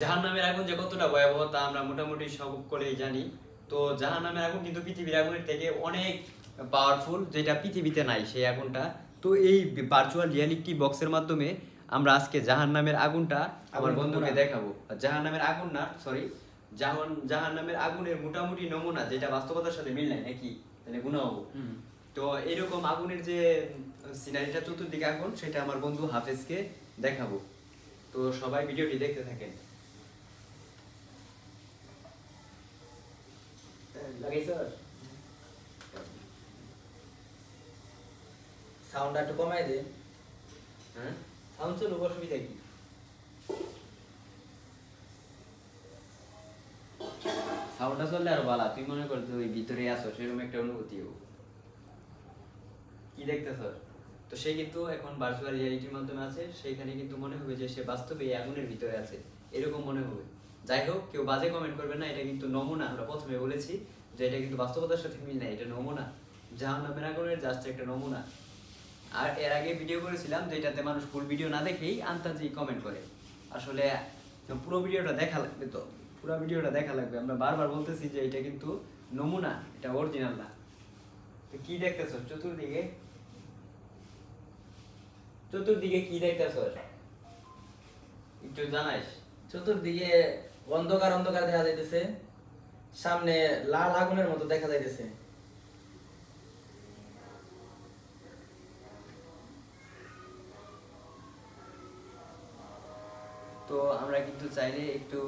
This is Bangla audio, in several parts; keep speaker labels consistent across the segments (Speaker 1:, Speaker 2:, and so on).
Speaker 1: জাহান্নামের আগুন যে কতটা ভয়াবহ তা আমরা মোটামুটি সব করেই জানি। তো জাহান্নামের আগুন কিন্তু পৃথিবীর আগুনের থেকে অনেক পাওয়ারফুল, যেটা পৃথিবীতে নাই সেই আগুনটা। তো এই ভার্চুয়াল রিয়ালিটি বক্সের মাধ্যমে আমরা আজকে জাহান্নামের আগুনটা আমার বন্ধুকে দেখাবো। জাহান্নামের আগুন না, সরি, জাহান্নামের আগুনের মোটামুটি নমুনা, যেটা বাস্তবতার সাথে মিল নাই নাকি, তাহলে গুণা হবো। তো এরকম আগুনের যে সিনারিটা, চতুর্দিকে আগুন, সেটা আমার বন্ধু হাফেজকে দেখাবো। তো সবাই ভিডিওটি দেখতে থাকেন।
Speaker 2: সাউন্ডটা একটু কমাই দে।
Speaker 1: হ্যাঁ, সাউন্ড চলো, অসুবিধা কি? সাউন্ডটা চললে আর বালা, তুই মনে কর তুই ভিতরে আসো, সেরকম একটা অনুভূতি হবে। কি দেখতেছ? তো সে কিন্তু এখন ভার্চুয়াল রিয়ালিটির মাধ্যমে আছে, সেইখানে কিন্তু মনে হবে যে সে বাস্তবে এই আগুনের ভিতরে আছে, এরকম মনে হবে। যাই হোক, কেউ বাজে কমেন্ট করবে না, এটা কিন্তু নমুনা। আমরা প্রথমে বলেছি যে এটা কিন্তু বাস্তবতার সাথে মিল নাই, এটা নমুনা। জাহান্নামের আগুনের জাস্ট একটা নমুনা। আর এর আগে ভিডিও করেছিলাম যেটাতে মানুষ ফুল ভিডিও না দেখেই আন্তাজি কমেন্ট করে। আসলে পুরো ভিডিওটা দেখা লাগবে, তো পুরো ভিডিওটা দেখা লাগবে। আমরা বারবার বলতেছি যে এটা কিন্তু নমুনা, এটা অরিজিনাল না। তো কি দেখতেছ চতুর্দিকে? চতুর্দিকে কি দেখতেছ একটু জানাইস?
Speaker 2: চতুর্দিকে অন্ধকার অন্ধকার দেখা যাইতেছে, সামনে লাল আগুনের মতো দেখা যাইতেছে।
Speaker 1: তো আমরা কিন্তু চাইলে একটু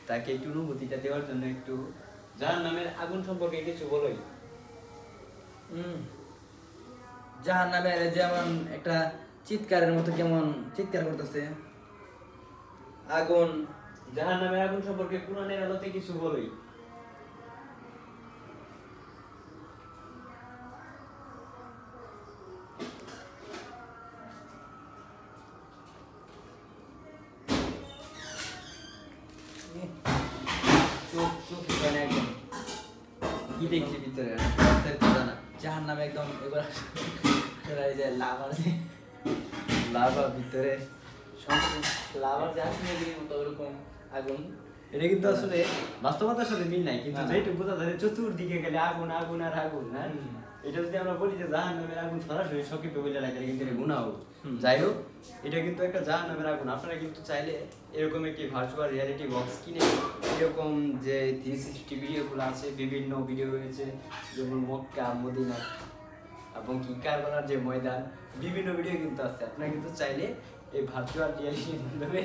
Speaker 1: তাকে একটু অনুভূতিটা দেওয়ার জন্য একটু জাহান্নামের আগুন সম্পর্কে কিছু বলোই।
Speaker 2: জাহান্নামের যেমন একটা চিৎকারের মতো কেমন চিৎকার করতেছে আগুন।
Speaker 1: জাহান্নামের আগুন সম্পর্কে কুরআনের আলোতে কিছু বলোই। কি দেখছি ভিতরে? জানা
Speaker 2: জাহান্নামে একদম এবার এই যে লাভার
Speaker 1: লাভা ভিতরে,
Speaker 2: লাভার জাহান্নামের মতো ওরকম আগুন।
Speaker 1: এটা কিন্তু আসলে বাস্তবতার সাথে মিল নাই, কিন্তু যেটুকু বোঝা যায় চতুর্দিকে গেলে আগুন আগুন আর আগুন। হ্যাঁ, এটা যদি আমরা বলি যে জাহান্নামের আগুন সরাসরি সকিপে বলে লাগে, কিন্তু এটা গুনাহ হবে। যাই হোক, এটা কিন্তু একটা জাহান্নামের আগুন। আপনারা কিন্তু চাইলে এরকম একটি ভার্চুয়াল রিয়ালিটি বক্স কিনে এরকম যে 360 ভিডিওগুলো আছে, বিভিন্ন ভিডিও রয়েছে, যেমন মক্কা, মদিনা এবং কি কারবালার যে ময়দান, বিভিন্ন ভিডিও কিন্তু আছে। আপনারা কিন্তু চাইলে এই ভার্চুয়াল রিয়ালিটির মাধ্যমে